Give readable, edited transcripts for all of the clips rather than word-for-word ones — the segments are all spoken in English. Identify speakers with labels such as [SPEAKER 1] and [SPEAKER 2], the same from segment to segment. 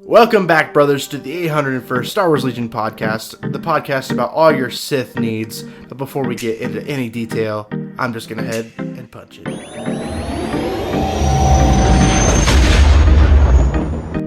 [SPEAKER 1] Welcome back, brothers, to the 801st Star Wars Legion podcast, the podcast about all your Sith needs. But before we get into any detail, I'm just going to head and punch it.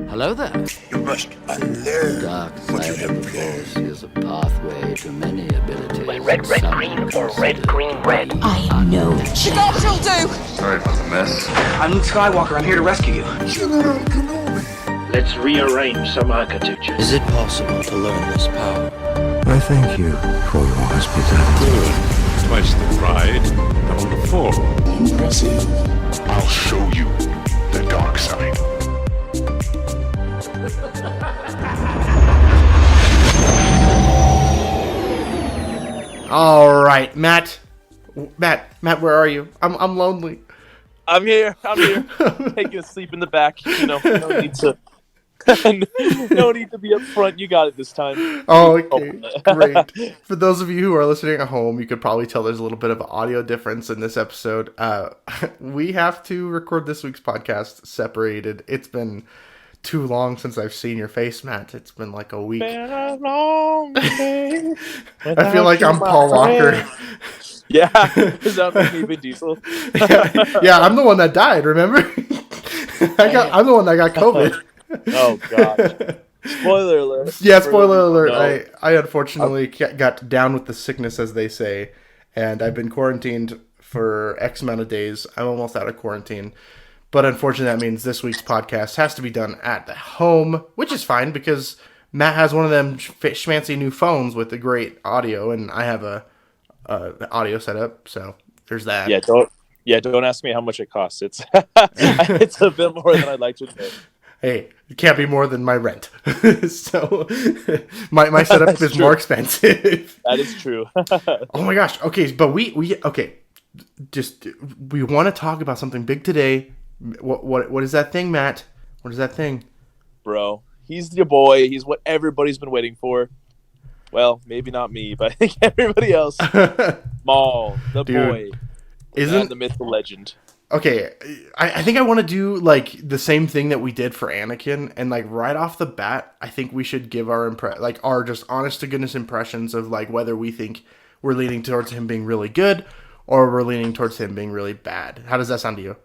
[SPEAKER 2] Hello there.
[SPEAKER 3] You must unlearn
[SPEAKER 2] Dark
[SPEAKER 3] what you
[SPEAKER 2] side
[SPEAKER 3] have
[SPEAKER 2] of the
[SPEAKER 3] learned.
[SPEAKER 2] Force is a pathway to many abilities.
[SPEAKER 4] Red, red,
[SPEAKER 2] Some
[SPEAKER 4] green, or red, green, red.
[SPEAKER 5] I know that
[SPEAKER 6] You know what you'll do?
[SPEAKER 7] Sorry about the mess.
[SPEAKER 8] I'm Luke Skywalker. I'm here to rescue you.
[SPEAKER 3] General Kenobi.
[SPEAKER 4] Let's rearrange some architecture.
[SPEAKER 9] Is it possible to learn this power?
[SPEAKER 3] I thank you for your hospitality.
[SPEAKER 7] Twice the pride, double the fall.
[SPEAKER 3] Impressive.
[SPEAKER 10] I'll show you the dark side.
[SPEAKER 1] All right, Matt, where are you? I'm lonely.
[SPEAKER 11] I'm here. Taking a sleep in the back. No need to. No need to be up front. You got it this time.
[SPEAKER 1] Oh, okay, great. For those of you who are listening at home, you could probably tell there's a little bit of audio difference in this episode. We have to record this week's podcast separated. It's been too long since I've seen your face, Matt. It's been like a week.
[SPEAKER 11] Been a long day
[SPEAKER 1] I feel like I'm Paul Walker.
[SPEAKER 11] Yeah, is that me, Vin Diesel?
[SPEAKER 1] Yeah, I'm the one that died. Remember? I'm the one that got COVID.
[SPEAKER 11] Oh gosh! Spoiler alert.
[SPEAKER 1] Yeah, spoiler alert.
[SPEAKER 11] No.
[SPEAKER 1] I unfortunately got down with the sickness, as they say, and I've been quarantined for X amount of days. I'm almost out of quarantine. But unfortunately, that means this week's podcast has to be done at the home, which is fine because Matt has one of them schmancy new phones with the great audio, and I have a audio setup. So there's that.
[SPEAKER 11] Don't ask me how much it costs. It's it's a bit more than I'd like to admit.
[SPEAKER 1] Hey, it can't be more than my rent. So my setup is
[SPEAKER 11] true.
[SPEAKER 1] more expensive.
[SPEAKER 11] That is true.
[SPEAKER 1] Oh my gosh. Okay, but we want to talk about something big today. What is that thing, Matt? What is that thing?
[SPEAKER 11] Bro, he's your boy. He's what everybody's been waiting for. Well, maybe not me, but I think everybody else. Maul, the boy.
[SPEAKER 1] Isn't
[SPEAKER 11] the myth, the legend.
[SPEAKER 1] Okay, I think I want to do like the same thing that we did for Anakin, and like right off the bat, I think we should give our our just honest to goodness impressions of like whether we think we're leaning towards him being really good or we're leaning towards him being really bad. How does that sound to you?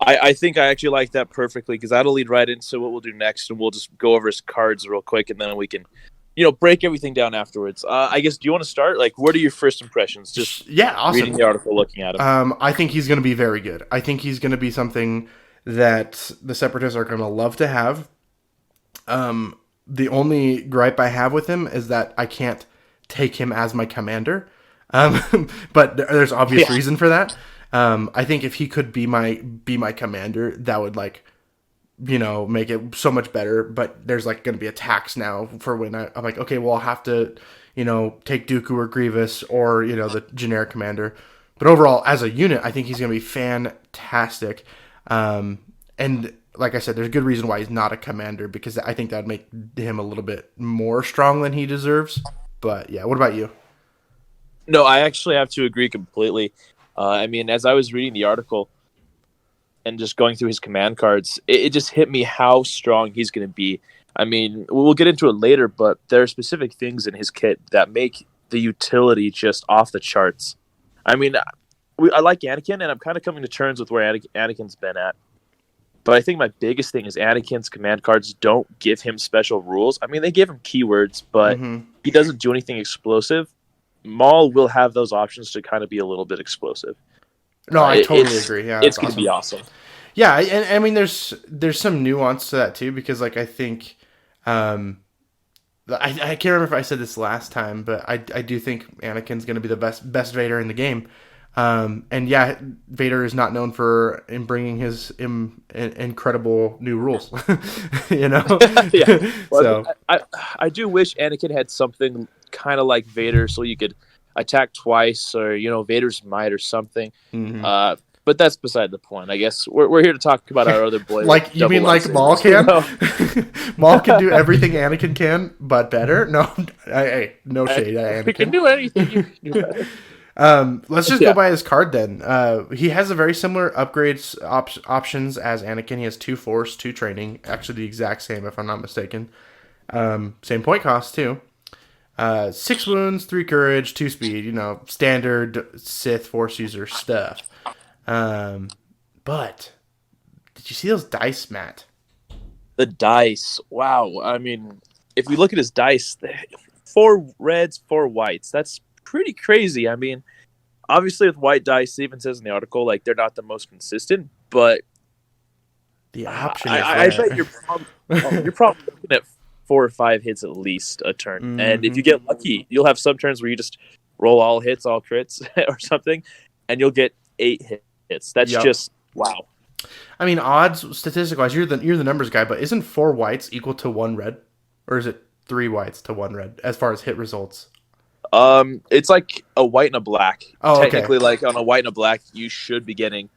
[SPEAKER 11] I think I actually like that perfectly because that'll lead right into what we'll do next, and we'll just go over his cards real quick, and then we can, break everything down afterwards. I guess, do you want to start? Like, what are your first impressions? Just
[SPEAKER 1] awesome.
[SPEAKER 11] Reading the article, looking at him.
[SPEAKER 1] I think he's going to be very good. I think he's going to be something that the Separatists are going to love to have. The only gripe I have with him is that I can't take him as my commander. But there's obvious reason for that. I think if he could be my commander, that would make it so much better. But there's going to be a tax now for when I'm like, okay, well, I'll have to, take Dooku or Grievous or, the generic commander. But overall, as a unit, I think he's going to be fantastic. And like I said, there's a good reason why he's not a commander, because I think that would make him a little bit more strong than he deserves. But yeah, what about you?
[SPEAKER 11] No, I actually have to agree completely. As I was reading the article and just going through his command cards, it just hit me how strong he's going to be. I mean, we'll get into it later, but there are specific things in his kit that make the utility just off the charts. I mean, I like Anakin, and I'm kind of coming to terms with where Anakin's been at. But I think my biggest thing is Anakin's command cards don't give him special rules. I mean, they give him keywords, but he doesn't do anything explosive. Maul will have those options to kind of be a little bit explosive.
[SPEAKER 1] No, I totally agree. Yeah,
[SPEAKER 11] it's going to be awesome.
[SPEAKER 1] Yeah, and I mean, there's some nuance to that too, because I think, I can't remember if I said this last time, but I do think Anakin's going to be the best Vader in the game. And yeah, Vader is not known for bringing his incredible new rules. Yeah.
[SPEAKER 11] Well, so I do wish Anakin had something kind of like Vader, so you could attack twice, or Vader's might or something. But that's beside the point. I guess we're here to talk about our other boy.
[SPEAKER 1] Like, you mean like Maul can? Maul can do everything Anakin can, but better. No, no shade.
[SPEAKER 11] He can do anything. You can do better.
[SPEAKER 1] Let's just go by his card then. He has a very similar upgrades options as Anakin. He has 2 Force, 2 Training. Actually, the exact same, if I'm not mistaken. Same point cost, too. 6 Wounds, 3 Courage, 2 Speed. You know, standard Sith Force user stuff. But did you see those dice, Matt?
[SPEAKER 11] The dice. Wow. I mean, if we look at his dice, 4 reds, 4 whites. That's pretty crazy. I mean, obviously with white dice, it even says in the article, like, they're not the most consistent, but
[SPEAKER 1] The option is
[SPEAKER 11] I
[SPEAKER 1] there.
[SPEAKER 11] bet you're probably looking at 4 or 5 hits at least a turn.
[SPEAKER 1] Mm-hmm.
[SPEAKER 11] And if you get lucky, you'll have some turns where you just roll all hits, all crits or something, and you'll get 8 hits. That's just wow.
[SPEAKER 1] I mean, odds statistic-wise, you're the numbers guy, but isn't 4 whites equal to 1 red? Or is it 3 whites to 1 red as far as hit results?
[SPEAKER 11] It's like a white and a black.
[SPEAKER 1] Oh, okay.
[SPEAKER 11] Technically, like on a white and a black, you should be getting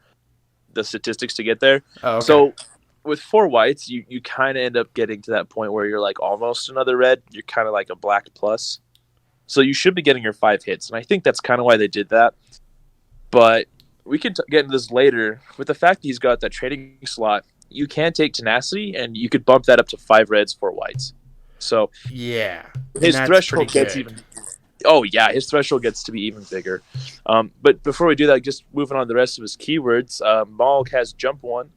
[SPEAKER 11] the statistics to get there.
[SPEAKER 1] Oh, okay.
[SPEAKER 11] So with 4 whites, you kind of end up getting to that point where you're like almost another red. You're kind of like a black plus. So you should be getting your 5 hits. And I think that's kind of why they did that. But we can get into this later. With the fact that he's got that trading slot, you can take tenacity and you could bump that up to 5 reds, 4 whites. So
[SPEAKER 1] yeah,
[SPEAKER 11] his threshold gets even. Oh yeah, his threshold gets to be even bigger. But before we do that, just moving on to the rest of his keywords. Maul has Jump 1,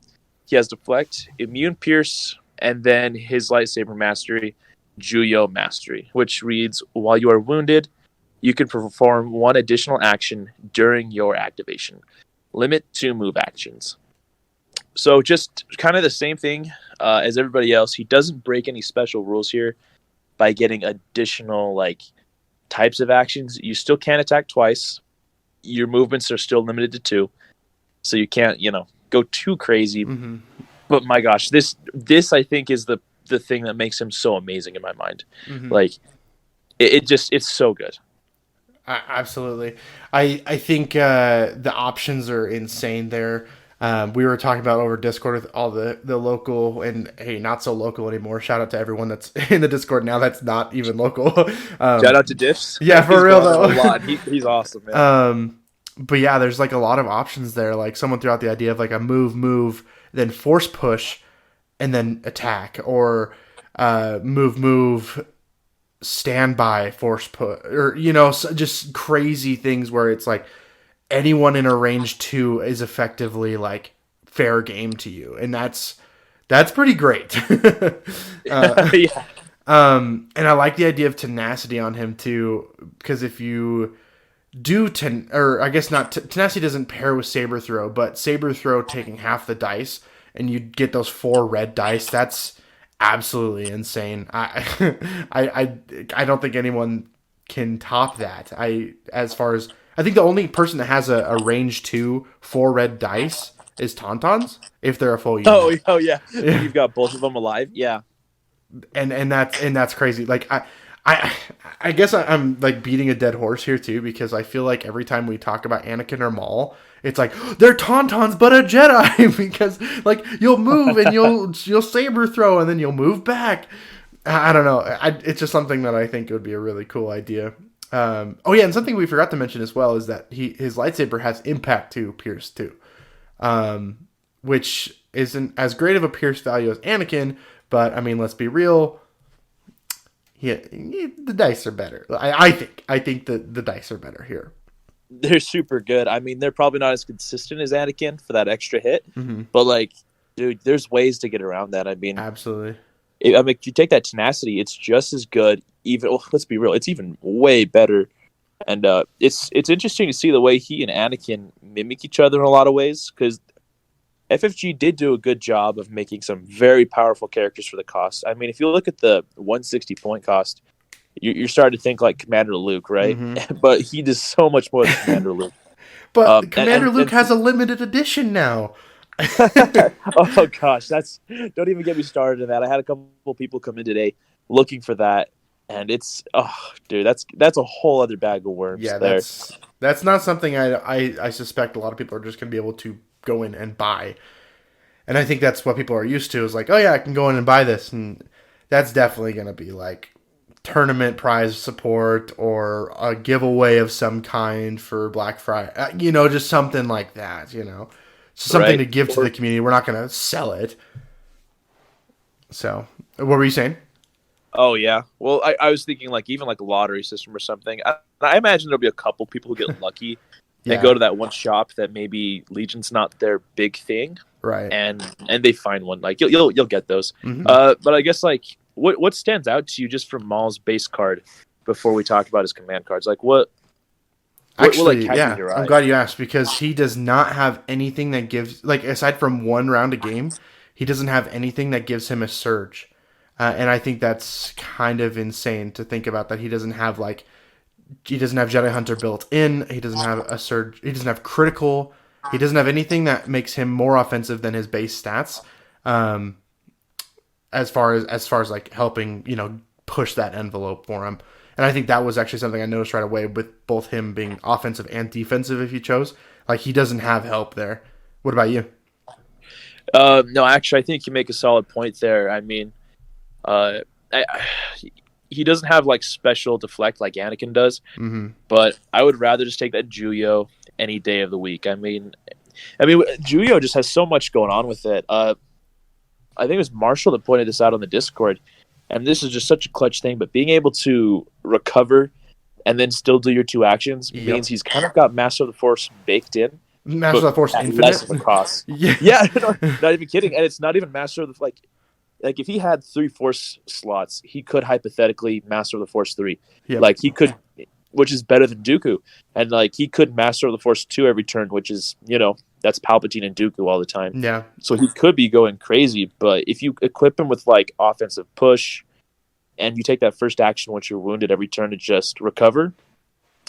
[SPEAKER 11] he has Deflect, Immune Pierce, and then his Lightsaber Mastery, Juyo Mastery, which reads: while you are wounded, you can perform 1 additional action during your activation. Limit to move actions. So just kind of the same thing as everybody else. He doesn't break any special rules here by getting additional types of actions. You still can't attack twice. Your movements are still limited to 2, so you can't go too crazy.
[SPEAKER 1] Mm-hmm.
[SPEAKER 11] But my gosh, this I think is the thing that makes him so amazing in my mind.
[SPEAKER 1] Mm-hmm.
[SPEAKER 11] Like it's so good.
[SPEAKER 1] Absolutely. I think the options are insane there. We were talking about over Discord with all the local and, hey, not so local anymore. Shout out to everyone that's in the Discord now that's not even local.
[SPEAKER 11] Shout out to Diffs.
[SPEAKER 1] Yeah, for real though.
[SPEAKER 11] A lot. He's awesome, man.
[SPEAKER 1] But yeah, there's a lot of options there. Like someone threw out the idea of a move, then force push, and then attack, or move, standby, force push, or just crazy things where it's like anyone in a range 2 is effectively fair game to you, and that's pretty great.
[SPEAKER 11] Yeah.
[SPEAKER 1] And I like the idea of tenacity on him too, because if you do tenacity doesn't pair with saber throw, but saber throw taking half the dice and you get those 4 red dice, that's absolutely insane. I don't think anyone can top that. I think the only person that has a range 2 4 red dice is Tauntauns, if they're a full unit.
[SPEAKER 11] Oh yeah. You've got both of them alive. Yeah.
[SPEAKER 1] And that's crazy. I guess I'm beating a dead horse here too, because I feel like every time we talk about Anakin or Maul, it's like they're Tauntauns but a Jedi, because you'll move and you'll saber throw and then you'll move back. I don't know. It's just something that I think would be a really cool idea. Oh yeah, and something we forgot to mention as well is that his lightsaber has impact to Pierce too, which isn't as great of a Pierce value as Anakin, but I mean, let's be real. Yeah, the dice are better. I think the dice are better here.
[SPEAKER 11] They're super good. I mean, they're probably not as consistent as Anakin for that extra hit, but dude, there's ways to get around that. I mean,
[SPEAKER 1] absolutely.
[SPEAKER 11] If you take that tenacity, it's just as good. Let's be real, it's even way better. And it's interesting to see the way he and Anakin mimic each other in a lot of ways, because FFG did do a good job of making some very powerful characters for the cost. I mean, if you look at the 160 point cost, you're starting to think like Commander Luke, right? Mm-hmm. But he does so much more than Commander Luke.
[SPEAKER 1] But Commander Luke has a limited edition now.
[SPEAKER 11] Oh gosh, don't even get me started in that. I had a couple people come in today looking for that, and it's dude, that's a whole other bag of worms.
[SPEAKER 1] Yeah,
[SPEAKER 11] there.
[SPEAKER 1] That's not something I suspect a lot of people are just going to be able to go in and buy. And I think that's what people are used to, is oh yeah, I can go in and buy this, and that's definitely going to be tournament prize support or a giveaway of some kind for Black Friday. Just something like that. So something
[SPEAKER 11] Right.
[SPEAKER 1] to give to the community. We're not going to sell it. So, what were you saying?
[SPEAKER 11] Oh yeah. Well, I was thinking like even like a lottery system or something. I imagine there'll be a couple people who get lucky and go to that one shop that maybe Legion's not their big thing,
[SPEAKER 1] Right.
[SPEAKER 11] and they find one. Like you'll get those.
[SPEAKER 1] Mhm.
[SPEAKER 11] But I guess like what stands out to you just from Maul's base card before we talk about his command cards? Like what
[SPEAKER 1] Actually,
[SPEAKER 11] will, like, catch
[SPEAKER 1] yeah,
[SPEAKER 11] your
[SPEAKER 1] I'm
[SPEAKER 11] eye?
[SPEAKER 1] glad you asked because he does not have anything that gives, like, aside from one round a game, he doesn't have anything that gives him a surge. And I think that's kind of insane to think about that he doesn't have, he doesn't have Jedi Hunter built in. He doesn't have a surge. He doesn't have critical. He doesn't have anything that makes him more offensive than his base stats. As far as like helping, push that envelope for him. And I think that was actually something I noticed right away with both him being offensive and defensive if you chose. Like, he doesn't have help there. What about you?
[SPEAKER 11] No, actually, I think you make a solid point there. I mean, he doesn't have like special deflect like Anakin does, but I would rather just take that Juyo any day of the week. I mean, Juyo just has so much going on with it. I think it was Marshall that pointed this out on the Discord, and this is just such a clutch thing. But being able to recover and then still do your two actions means he's kind of got Master of the Force baked in.
[SPEAKER 1] Master of the Force
[SPEAKER 11] at
[SPEAKER 1] Infinite?
[SPEAKER 11] less of a cost. Yeah, no, not even kidding. And it's not even Master of the like if he had 3 Force slots, he could hypothetically Master of the Force 3.
[SPEAKER 1] Yep.
[SPEAKER 11] Like he could, which is better than Dooku, and like he could Master of the Force 2 every turn, which is that's Palpatine and Dooku all the time.
[SPEAKER 1] Yeah.
[SPEAKER 11] So he could be going crazy, but if you equip him with like offensive push, and you take that first action once you're wounded every turn to just recover,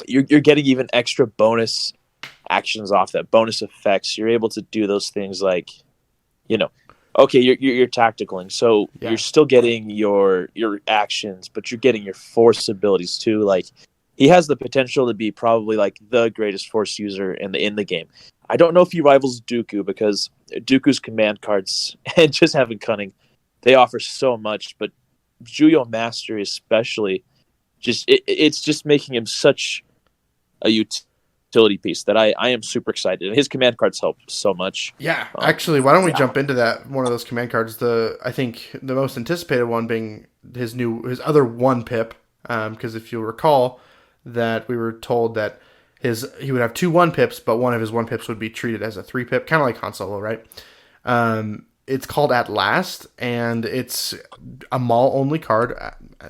[SPEAKER 11] you're getting even extra bonus actions off that, bonus effects. You're able to do those things like, okay, you're tacticaling, so you're still getting your actions, but you're getting your force abilities too. Like he has the potential to be probably like the greatest force user in the game. I don't know if he rivals Dooku because Dooku's command cards and just having cunning, they offer so much, but Juyo Mastery especially, it's just making him such a utility piece that I am super excited. And his command cards help so much.
[SPEAKER 1] Yeah, actually, why don't we jump into that? One of those command cards. I think the most anticipated one being his other 1-pip. Because if you'll recall, that we were told that he would have 2 1-pips, but one of his 1-pips would be treated as a 3-pip, kind of like Han Solo, right? It's called At Last, and it's a Maul only card,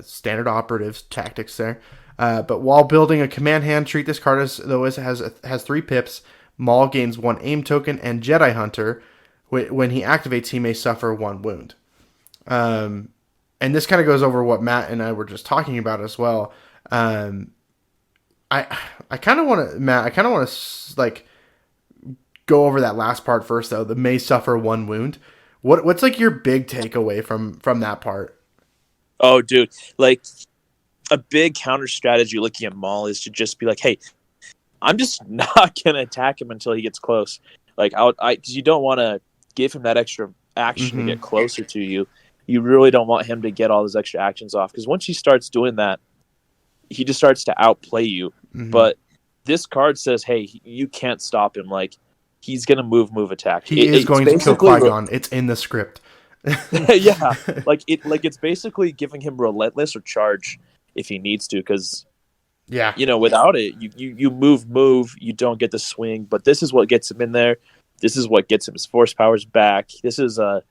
[SPEAKER 1] standard operative tactics there. But while building a command hand, treat this card as though it has 3 pips. Maul gains 1 aim token, and Jedi Hunter, when he activates, he may suffer 1 wound. And this kind of goes over what Matt and I were just talking about as well. I kind of want to, Matt. I kind of want to go over that last part first, though. The may suffer 1 wound. What's like your big takeaway from that part?
[SPEAKER 11] Oh, dude, like a big counter strategy looking at Maul is to just be like, hey, I'm just not gonna attack him until he gets close. Like because you don't want to give him that extra action to get closer to you. You really don't want him to get all his extra actions off, because once he starts doing that, he just starts to outplay you. But this card says, hey, you can't stop him. Like, he's going to move, attack.
[SPEAKER 1] He is going to kill Qui-Gon. It's in the script.
[SPEAKER 11] Yeah. It's basically giving him relentless or charge if he needs to, because, without it, you move, you don't get the swing. But this is what gets him in there. This is what gets him his force powers back. This is the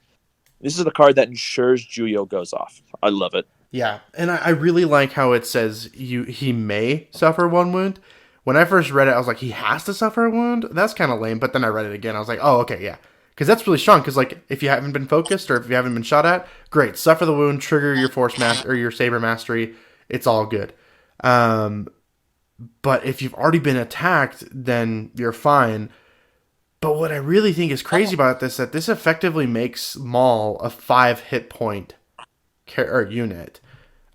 [SPEAKER 11] card that ensures Juyo goes off. I love it.
[SPEAKER 1] Yeah, and I really like how it says he may suffer 1 wound. When I first read it, I was like, he has to suffer a wound? That's kind of lame. But then I read it again. I was like, oh, okay, yeah. Because that's really strong. Because if you haven't been focused or if you haven't been shot at, great. Suffer the wound, trigger your force master or your saber mastery. It's all good. But if you've already been attacked, then you're fine. But what I really think is crazy about this, that this effectively makes Maul a 5 hit point unit.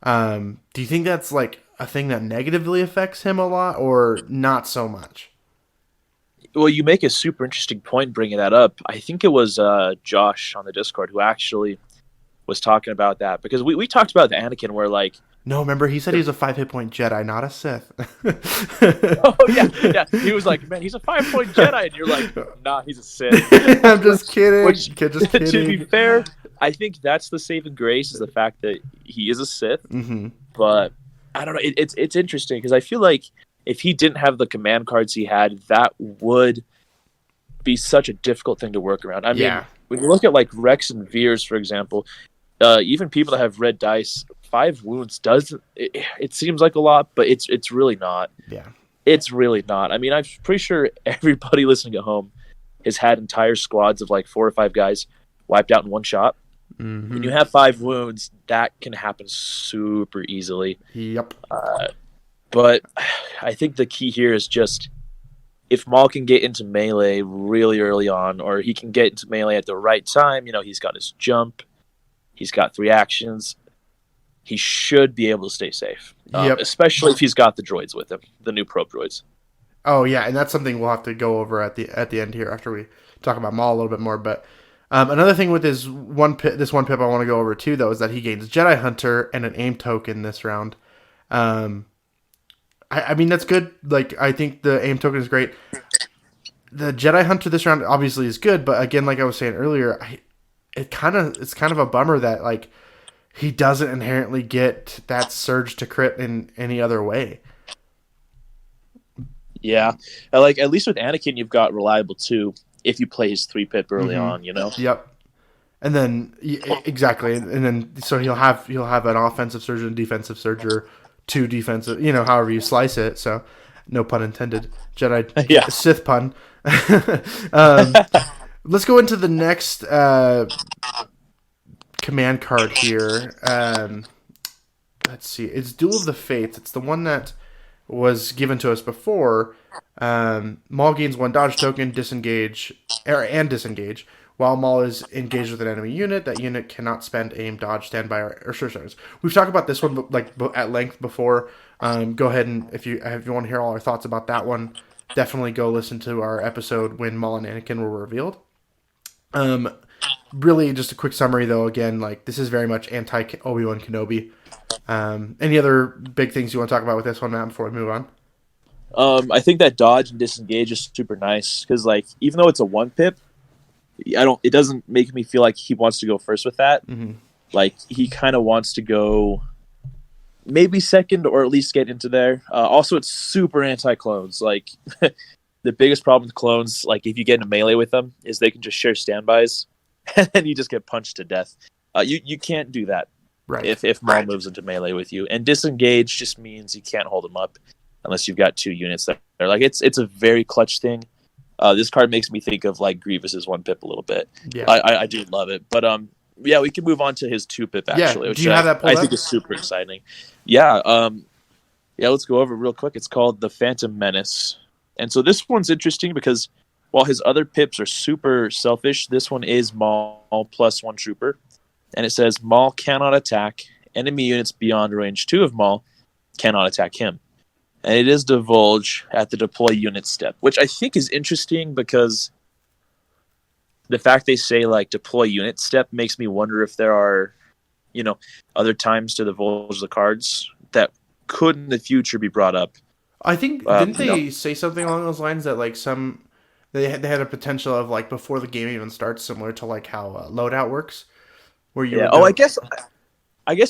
[SPEAKER 1] Do you think that's like a thing that negatively affects him a lot, or not so much?
[SPEAKER 11] Well, you make a super interesting point bringing that up. I think it was Josh on the Discord who actually was talking about that, because we talked about the Anakin where like
[SPEAKER 1] No, remember he said he was a 5 hit point Jedi, not a Sith.
[SPEAKER 11] Oh yeah. He was like, man, he's a 5-point Jedi, and you're like, nah, he's a Sith.
[SPEAKER 1] I'm just kidding.
[SPEAKER 11] Which,
[SPEAKER 1] Just
[SPEAKER 11] to
[SPEAKER 1] kidding.
[SPEAKER 11] be fair, I think that's the saving grace is the fact that he is a Sith.
[SPEAKER 1] Mm-hmm.
[SPEAKER 11] But I don't know. It's interesting because I feel like if he didn't have the command cards he had, that would be such a difficult thing to work around. I mean, when you look at like Rex and Veers, for example, even people that have red dice, 5 wounds doesn't. It seems like a lot, but it's really not.
[SPEAKER 1] Yeah,
[SPEAKER 11] it's really not. I mean, I'm pretty sure everybody listening at home has had entire squads of like 4 or 5 guys wiped out in one shot.
[SPEAKER 1] Mm-hmm.
[SPEAKER 11] When you have 5 wounds, that can happen super easily.
[SPEAKER 1] Yep.
[SPEAKER 11] But I think the key here is just if Maul can get into melee really early on, or he can get into melee at the right time, he's got his jump, he's got 3 actions, he should be able to stay safe. Especially if he's got the droids with him, the new probe droids.
[SPEAKER 1] Oh yeah, and that's something we'll have to go over at the end here after we talk about Maul a little bit more. But another thing with this one pip I want to go over too, though, is that he gains Jedi Hunter and an aim token this round. I mean, that's good. Like, I think the aim token is great. The Jedi Hunter this round obviously is good, but again, like I was saying earlier, it's kind of a bummer that like he doesn't inherently get that surge to crit in any other way.
[SPEAKER 11] Yeah, like at least with Anakin, you've got reliable 2 if you play his 3-pip early on.
[SPEAKER 1] Yep. And then exactly, and then so he'll have an offensive surge and a defensive surge, or 2 defensive, however you slice it. So, no pun intended. Jedi Sith pun. Let's go into the next command card here. Let's see. It's Duel of the Fates. It's the one that was given to us before. Maul gains 1 dodge token, disengage, and disengage. While Maul is engaged with an enemy unit, that unit cannot spend aim, dodge, standby, or sure starters. We've talked about this one at length before. Go ahead and if you want to hear all our thoughts about that one, definitely go listen to our episode when Maul and Anakin were revealed. Really, just a quick summary though. Again, like this is very much anti Obi-Wan Kenobi. Any other big things you want to talk about with this one, Matt, before we move on?
[SPEAKER 11] I think that dodge and disengage is super nice because, like, even though it's a 1-pip, it doesn't make me feel like he wants to go first with that.
[SPEAKER 1] Mm-hmm.
[SPEAKER 11] Like he kind of wants to go maybe second or at least get into there. Also, it's super anti-clones. Like the biggest problem with clones, like if you get into melee with them, is they can just share standbys and you just get punched to death. You can't do that.
[SPEAKER 1] Right.
[SPEAKER 11] If Maul moves into melee with you, and disengage just means you can't hold him up unless you've got 2 units there. Like it's a very clutch thing. This card makes me think of like Grievous's 1-pip a little bit.
[SPEAKER 1] Yeah,
[SPEAKER 11] I do love it. But yeah, we can move on to his 2-pip actually.
[SPEAKER 1] Yeah. Do you have that pulled
[SPEAKER 11] I think is super exciting. Yeah. Let's go over it real quick. It's called the Phantom Menace, and so this one's interesting because while his other pips are super selfish, this one is Maul plus 1 trooper, and it says Maul cannot attack enemy units beyond range 2 of Maul cannot attack him. And it is divulge at the deploy unit step, which I think is interesting because the fact they say like deploy unit step makes me wonder if there are, other times to divulge the cards that could in the future be brought up.
[SPEAKER 1] I think didn't they say something along those lines that like they had a potential of like before the game even starts, similar to like how loadout works, where you
[SPEAKER 11] I guess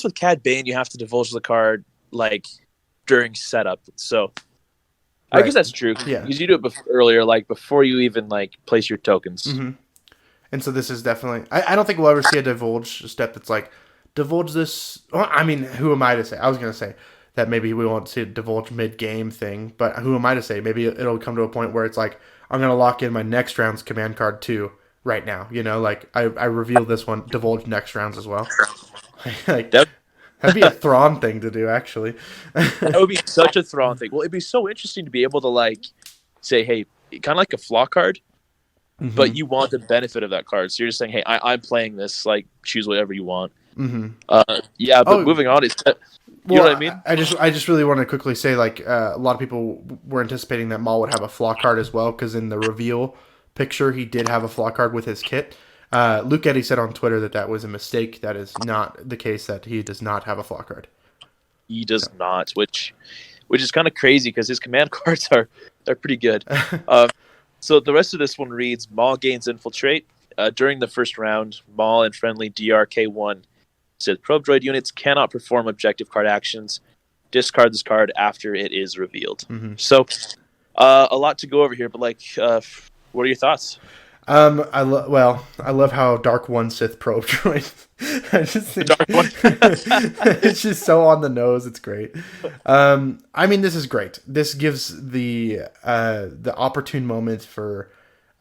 [SPEAKER 11] with Cad Bane you have to divulge the card like during setup, so I guess that's true.
[SPEAKER 1] Yeah,
[SPEAKER 11] because you do it earlier, like before you even like place your tokens.
[SPEAKER 1] Mm-hmm. And so this is definitely. I don't think we'll ever see a divulge step that's like divulge this. Well, I mean, who am I to say? I was gonna say that maybe we won't see a divulge mid-game thing, but who am I to say? Maybe it'll come to a point where it's like I'm gonna lock in my next round's command card too right now. Like I reveal this one divulge next rounds as well. Like that'd be a Thrawn thing to do, actually.
[SPEAKER 11] That would be such a Thrawn thing. Well, it'd be so interesting to be able to like say, hey, kind of like a flaw card,
[SPEAKER 1] mm-hmm.
[SPEAKER 11] but you want the benefit of that card. So you're just saying, hey, I'm playing this. Like, choose whatever you want.
[SPEAKER 1] Mm-hmm.
[SPEAKER 11] But moving on, you know what I mean?
[SPEAKER 1] I just really want to quickly say, like, a lot of people were anticipating that Maul would have a flaw card as well, because in the reveal picture, he did have a flaw card with his kit. Luke Eddy said on Twitter that was a mistake. That is not the case, that he does not have a flaw card.
[SPEAKER 11] He does not, which is kind of crazy because his command cards are pretty good. So the rest of this one reads: Maul gains infiltrate. During the first round, Maul and friendly DRK1 said probe droid units cannot perform objective card actions. Discard this card after it is revealed.
[SPEAKER 1] Mm-hmm.
[SPEAKER 11] So a lot to go over here, but what are your thoughts?
[SPEAKER 1] I love how Dark One Sith probe droid. I just think
[SPEAKER 11] Dark One.
[SPEAKER 1] it's just so on the nose. It's great. I mean, this is great. This gives the opportune moment for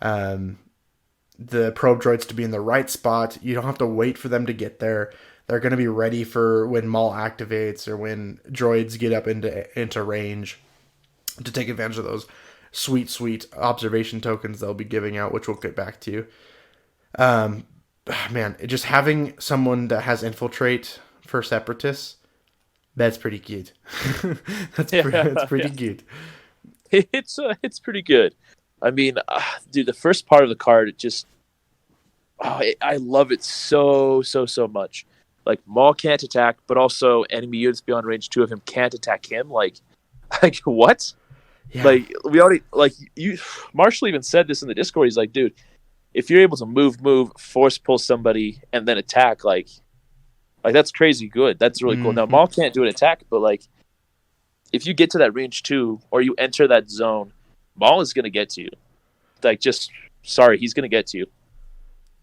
[SPEAKER 1] the probe droids to be in the right spot. You don't have to wait for them to get there. They're going to be ready for when Maul activates or when droids get up into range to take advantage of those sweet observation tokens they'll be giving out, which we'll get back to. Man, just having someone that has infiltrate for separatists, that's pretty cute. That's pretty cute.
[SPEAKER 11] It's pretty good. I mean, dude, the first part of the card, it just, I love it so much. Like, Maul can't attack, but also enemy units beyond range 2 of him can't attack him. Like what? Yeah. Like, we already, like, Marshall even said this in the Discord. He's like, dude, if you're able to move, force pull somebody, and then attack, like that's crazy good. That's really cool. Now, Maul can't do an attack, but, like, if you get to that range 2, or you enter that zone, Maul is going to get to you. Like, he's going to get to you.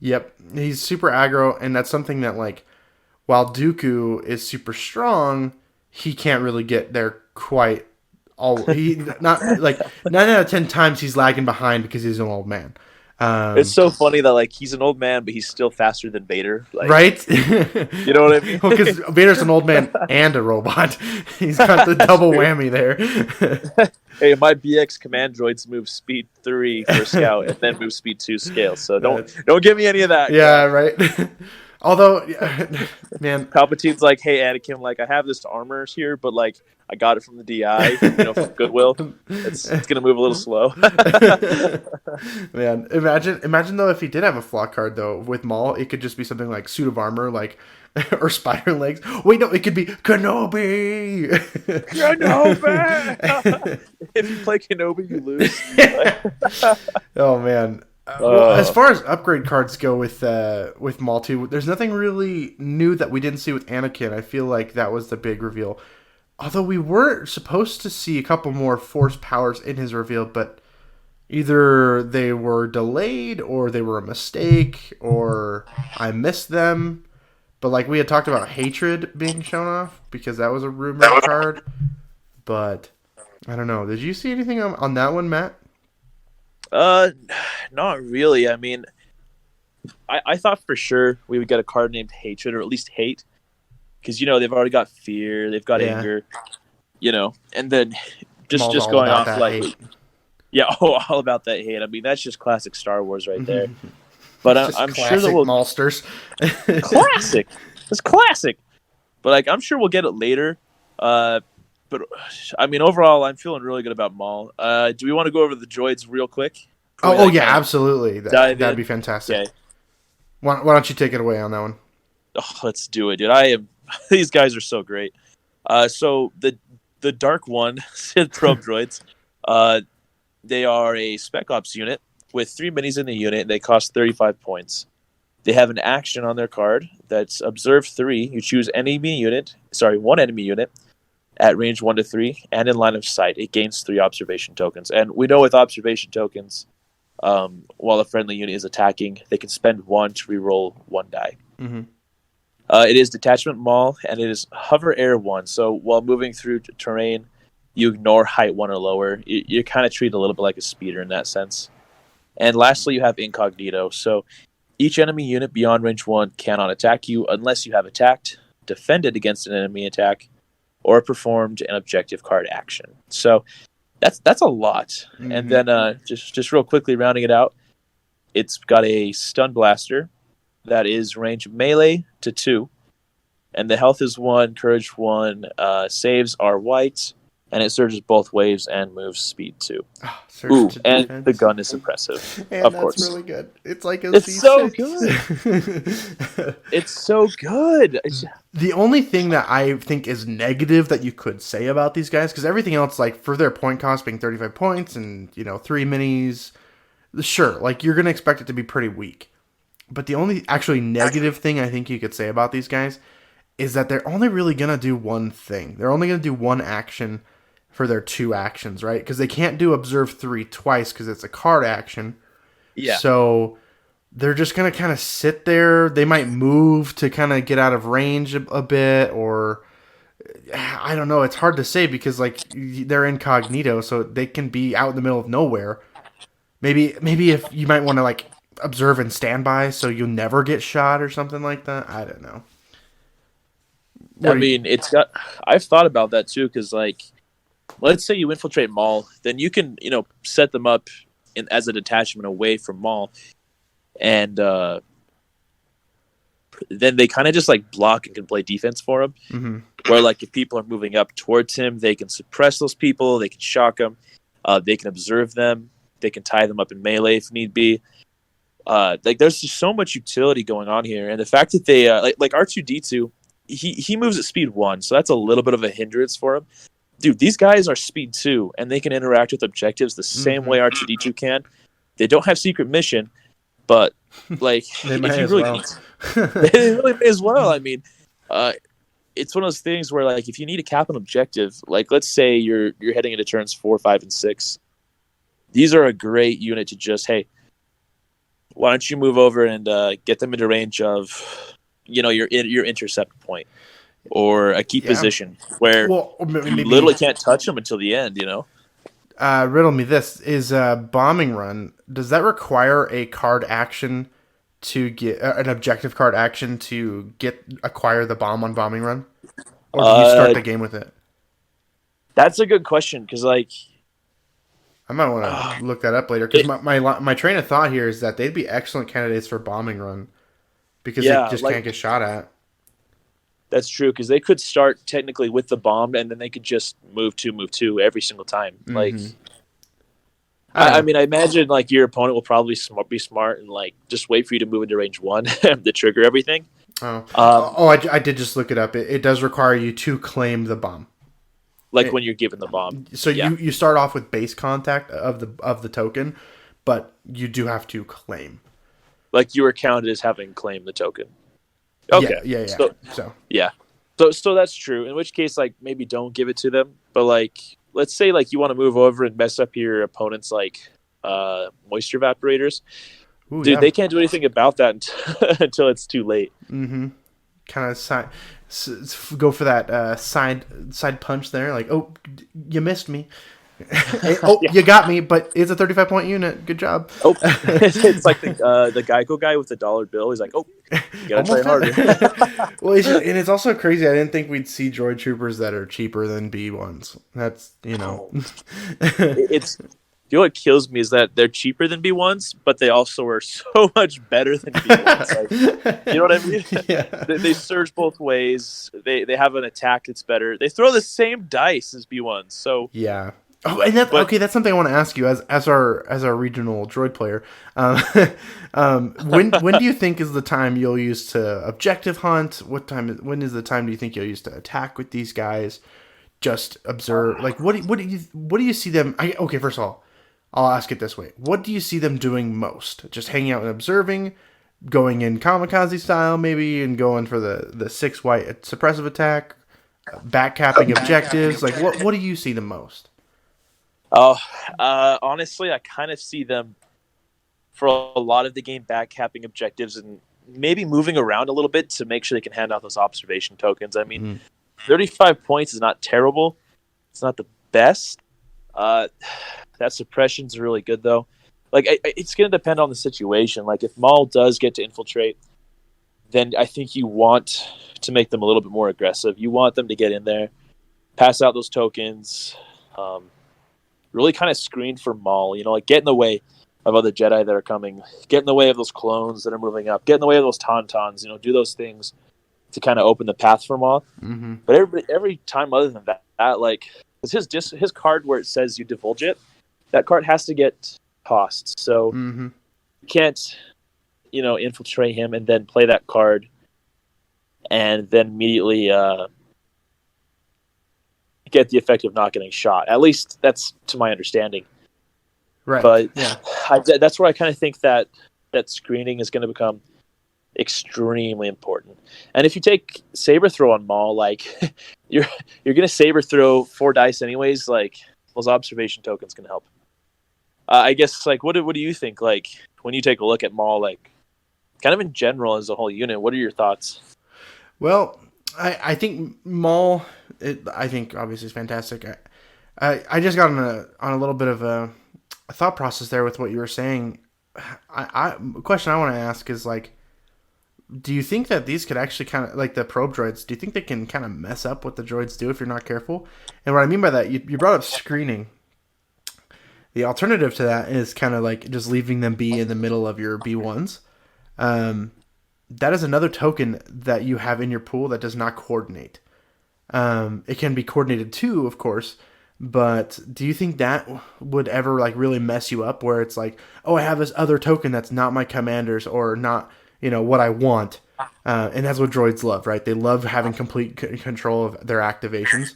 [SPEAKER 1] Yep. He's super aggro, and that's something that, like, while Dooku is super strong, he can't really get there quite all. He not like 9 out of 10 times he's lagging behind because he's an old man.
[SPEAKER 11] It's so funny that, like, he's an old man, but he's still faster than Vader. Like,
[SPEAKER 1] right?
[SPEAKER 11] You know what I mean?
[SPEAKER 1] Well, because Vader's an old man and a robot. He's got the double whammy there.
[SPEAKER 11] Hey, my BX command droids move speed 3 for scout and then move speed 2 scale. So don't give me any of that.
[SPEAKER 1] Yeah, right. Although, man,
[SPEAKER 11] Palpatine's like, hey, Anakin, like, I have this armor here, but, like, I got it from the DI, from Goodwill. It's gonna move a little slow.
[SPEAKER 1] Man, imagine though if he did have a flaw card though with Maul, it could just be something like suit of armor, like or spider legs. Wait, no, it could be Kenobi.
[SPEAKER 11] Kenobi. If you play Kenobi, you lose.
[SPEAKER 1] Oh man. Well, as far as upgrade cards go with Maul 2, there's nothing really new that we didn't see with Anakin. I feel like that was the big reveal. Although we were supposed to see a couple more Force powers in his reveal, but either they were delayed or they were a mistake or I missed them. But like we had talked about Hatred being shown off because that was a rumored card. But I don't know. Did you see anything on that one, Matt?
[SPEAKER 11] Not really. I mean, I thought for sure we would get a card named Hatred or at least Hate. Because, they've already got fear, they've got anger, and then just going off like, hate. Yeah, all about that hate. I mean, that's just classic Star Wars right there. But I'm sure that we'll
[SPEAKER 1] Maulsters.
[SPEAKER 11] Classic. It's classic. But like, I'm sure we'll get it later. But I mean, overall, I'm feeling really good about Maul. Do we want to go over the droids real quick?
[SPEAKER 1] Oh yeah, absolutely. That'd be fantastic.
[SPEAKER 11] Okay.
[SPEAKER 1] Why don't you take it away on that one?
[SPEAKER 11] Oh, let's do it, dude. These guys are so great. So the Dark One Sith probe droids, they are a Spec Ops unit with 3 minis in the unit. They cost 35 points. They have an action on their card that's Observe 3. You choose one enemy unit at range 1 to 3 and in line of sight. It gains 3 observation tokens. And we know with observation tokens, while a friendly unit is attacking, they can spend 1 to reroll 1 die.
[SPEAKER 1] Mm-hmm.
[SPEAKER 11] It is Detachment Maul, and it is Hover Air 1. So while moving through terrain, you ignore height 1 or lower. You're kind of treated a little bit like a speeder in that sense. And lastly, you have Incognito. So each enemy unit beyond range 1 cannot attack you unless you have attacked, defended against an enemy attack, or performed an objective card action. So that's a lot. Mm-hmm. And then just real quickly rounding it out, it's got a Stun Blaster that is range melee to 2, and the health is 1, courage 1, saves are white, and it surges both waves and moves speed 2.
[SPEAKER 1] Surge
[SPEAKER 11] Ooh,
[SPEAKER 1] to
[SPEAKER 11] and
[SPEAKER 1] defense.
[SPEAKER 11] the gun is suppressive.
[SPEAKER 1] And
[SPEAKER 11] of
[SPEAKER 1] that's
[SPEAKER 11] course.
[SPEAKER 1] really good. It's like a
[SPEAKER 11] It's
[SPEAKER 1] C6.
[SPEAKER 11] so good. It's so good.
[SPEAKER 1] The only thing that I think is negative that you could say about these guys, because everything else, like for their point cost being 35 points and 3 minis, sure, like you're gonna expect it to be pretty weak. But the only actually negative thing I think you could say about these guys is that they're only really gonna do one thing. They're only gonna do one action for their 2 actions, right? Because they can't do observe 3 twice because it's a card action.
[SPEAKER 11] Yeah.
[SPEAKER 1] So they're just going to kind of sit there. They might move to kind of get out of range a bit, or I don't know. It's hard to say because like they're incognito, so they can be out in the middle of nowhere. Maybe if you might want to like observe and stand by so you'll never get shot or something like that. I don't know.
[SPEAKER 11] I've thought about that too, because like, let's say you infiltrate Maul, then you can, set them up as a detachment away from Maul, and then they kind of just like block and can play defense for him.
[SPEAKER 1] Mm-hmm.
[SPEAKER 11] Where like if people are moving up towards him, they can suppress those people, they can shock them, they can observe them, they can tie them up in melee if need be. Like there's just so much utility going on here, and the fact that they like R2D2, he moves at speed 1, so that's a little bit of a hindrance for him. Dude, these guys are speed 2, and they can interact with objectives the same way R2D2 can. They don't have secret mission, but like
[SPEAKER 1] they
[SPEAKER 11] if
[SPEAKER 1] may
[SPEAKER 11] you
[SPEAKER 1] as
[SPEAKER 11] really
[SPEAKER 1] well.
[SPEAKER 11] need, they really may as well. I mean, it's one of those things where like if you need to cap an objective, like let's say you're heading into turns 4, 5, and 6, these are a great unit to just why don't you move over and get them into range of your intercept point or a key position where you literally can't touch them until the end.
[SPEAKER 1] Riddle me this: is bombing run? Does that require a card action to get an objective card action to acquire the bomb on bombing run, or do you start the game with it?
[SPEAKER 11] That's a good question because like
[SPEAKER 1] I might want to look that up later because my train of thought here is that they'd be excellent candidates for bombing run because they just can't get shot at.
[SPEAKER 11] That's true because they could start technically with the bomb and then they could just move 2 every single time.
[SPEAKER 1] Mm-hmm.
[SPEAKER 11] Like, I mean, I imagine like your opponent will probably be smart and like just wait for you to move into range 1 to trigger everything.
[SPEAKER 1] I did just look it up. It does require you to claim the bomb,
[SPEAKER 11] when you're given the bomb.
[SPEAKER 1] So you start off with base contact of the token, but you do have to claim.
[SPEAKER 11] Like you were counted as having claimed the token. Okay.
[SPEAKER 1] Yeah.
[SPEAKER 11] So that's true. In which case, like maybe don't give it to them. But like, let's say like you want to move over and mess up your opponent's like moisture evaporators.
[SPEAKER 1] Ooh,
[SPEAKER 11] dude, they can't do anything about that until it's too late.
[SPEAKER 1] Mm-hmm. Kind of go for that side punch there. Like, oh, you missed me. You got me, but it's a 35-point unit. Good job.
[SPEAKER 11] Oh, it's like the Geico guy with the dollar bill. He's like, oh, you gotta try harder.
[SPEAKER 1] Well, and it's also crazy. I didn't think we'd see droid troopers that are cheaper than B1s. That's
[SPEAKER 11] it's. What kills me is that they're cheaper than B1s, but they also are so much better than B1s. Like, you know what I mean?
[SPEAKER 1] Yeah.
[SPEAKER 11] They surge both ways. They have an attack that's better. They throw the same dice as B1s. So
[SPEAKER 1] yeah. Oh, and that's something I want to ask you as our regional droid player. When do you think is the time you'll use to objective hunt? When is the time do you think you'll use to attack with these guys? Just observe. Like what do you see them? First of all, I'll ask it this way: what do you see them doing most? Just hanging out and observing, going in kamikaze style maybe, and going for the 6 white suppressive attack, backcapping objectives. Like what do you see the most?
[SPEAKER 11] Honestly, I kind of see them for a lot of the game backcapping objectives and maybe moving around a little bit to make sure they can hand out those observation tokens. I mean, 35 points is not terrible. It's not the best. That suppression's really good, though. Like, it's going to depend on the situation. Like, if Maul does get to infiltrate, then I think you want to make them a little bit more aggressive. You want them to get in there, pass out those tokens, really kind of screen for Maul, like get in the way of other Jedi that are coming, get in the way of those clones that are moving up, get in the way of those tauntauns, do those things to kind of open the path for Maul.
[SPEAKER 1] Mm-hmm.
[SPEAKER 11] But every time other than that, like because his card where it says you divulge it, that card has to get tossed. So you can't, infiltrate him and then play that card, and then immediately get the effect of not getting shot. At least that's to my understanding.
[SPEAKER 1] Right.
[SPEAKER 11] But
[SPEAKER 1] yeah.
[SPEAKER 11] That's where I kind of think that screening is going to become extremely important. And if you take saber throw on Maul, like you're going to saber throw 4 dice anyways. Like those observation tokens can help. I guess like what do you think? Like when you take a look at Maul, like kind of in general as a whole unit, what are your thoughts?
[SPEAKER 1] Well, I think Maul, I think obviously is fantastic. I just got on a little bit of a thought process there with what you were saying. A question I want to ask is like, do you think that these could actually kind of, like the probe droids, do you think they can kind of mess up what the droids do if you're not careful? And what I mean by that, you brought up screening. The alternative to that is kind of like just leaving them be in the middle of your B1s. That is another token that you have in your pool that does not coordinate. It can be coordinated too, of course, but do you think that would ever like really mess you up where it's like, oh, I have this other token that's not my commander's or not, what I want. And that's what droids love, right? They love having complete control of their activations.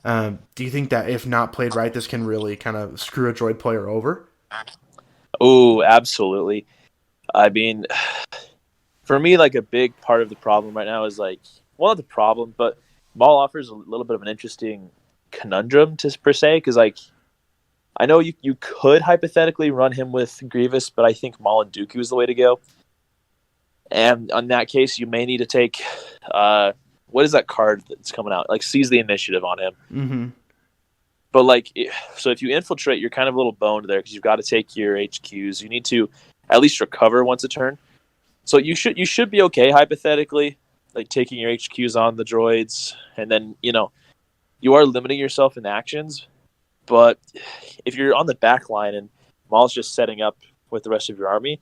[SPEAKER 1] Do you think that if not played right, this can really kind of screw a droid player over?
[SPEAKER 11] Oh, absolutely. I mean, for me, like a big part of the problem right now is like, well, not the problem, but Maul offers a little bit of an interesting conundrum per se, because like I know you could hypothetically run him with Grievous, but I think Maul and Dooku is the way to go. And on that case, you may need to take what is that card that's coming out? Like seize the initiative on him.
[SPEAKER 1] Mm-hmm.
[SPEAKER 11] But like, so if you infiltrate, you're kind of a little boned there because you've got to take your HQs. You need to at least recover once a turn. So you should be okay hypothetically, like taking your HQs on the droids, and then you are limiting yourself in actions. But if you're on the back line and Maul's just setting up with the rest of your army,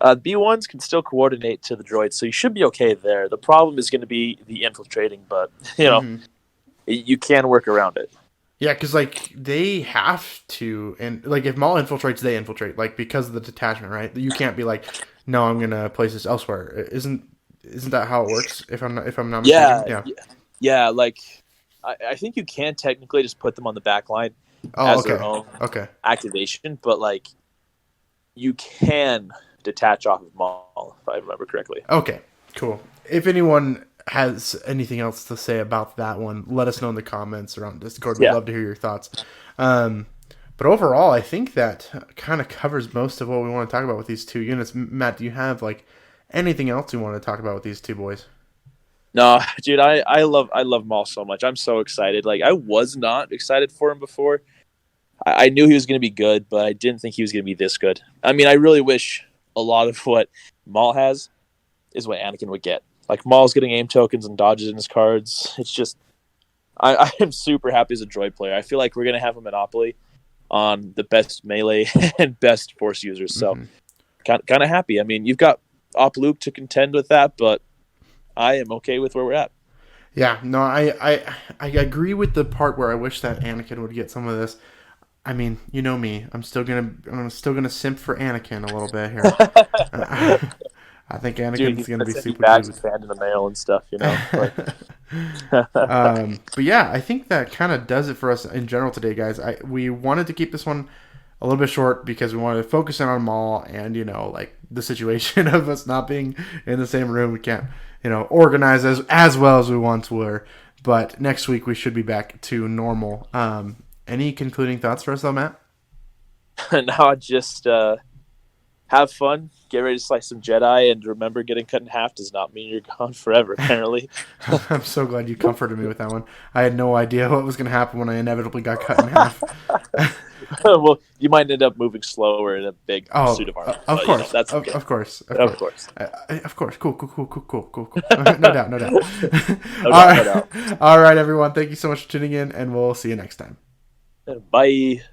[SPEAKER 11] B1s can still coordinate to the droids, so you should be okay there. The problem is going to be the infiltrating, but you can work around it.
[SPEAKER 1] Yeah, because like they have to, and like if Maul infiltrates, they infiltrate, like because of the detachment, right? You can't be like, no, I'm gonna place this elsewhere. Isn't that how it works? If I'm not mistaken?
[SPEAKER 11] Yeah. Like I think you can technically just put them on the back line their own activation, but like you can detach off of Maul, if I remember correctly.
[SPEAKER 1] Okay, cool. If anyone has anything else to say about that one, let us know in the comments or on Discord. We'd love to hear your thoughts. But overall, I think that kind of covers most of what we want to talk about with these two units. Matt, do you have like anything else you want to talk about with these two boys?
[SPEAKER 11] No, dude, I love Maul so much. I'm so excited. Like I was not excited for him before. I knew he was going to be good, but I didn't think he was going to be this good. I mean, I really wish a lot of what Maul has is what Anakin would get. Like Maul's getting aim tokens and dodges in his cards. It's just, I am super happy as a droid player. I feel like we're going to have a monopoly on the best melee and best force users. So kind of happy. I mean, you've got Op Luke to contend with that, but I am okay with where we're at.
[SPEAKER 1] Yeah, no, I agree with the part where I wish that Anakin would get some of this. I mean, you know me. I'm still gonna simp for Anakin a little bit here. I think Anakin's gonna be super
[SPEAKER 11] bags
[SPEAKER 1] good.
[SPEAKER 11] of fan in the mail and stuff,
[SPEAKER 1] But yeah, I think that kind of does it for us in general today, guys. We wanted to keep this one a little bit short because we wanted to focus in on Maul and like the situation of us not being in the same room. We can't organize as well as we once were. But next week we should be back to normal. Any concluding thoughts for us, though, Matt?
[SPEAKER 11] No, just have fun, get ready to slice some Jedi, and remember, getting cut in half does not mean you're gone forever, apparently.
[SPEAKER 1] I'm so glad you comforted me with that one. I had no idea what was going to happen when I inevitably got cut in half.
[SPEAKER 11] Well, you might end up moving slower in a big suit of armor.
[SPEAKER 1] Of course.
[SPEAKER 11] That's
[SPEAKER 1] okay. Of course.
[SPEAKER 11] Of course.
[SPEAKER 1] Of course. Cool. No doubt. No doubt. All right, everyone. Thank you so much for tuning in, and we'll see you next time.
[SPEAKER 11] Bye.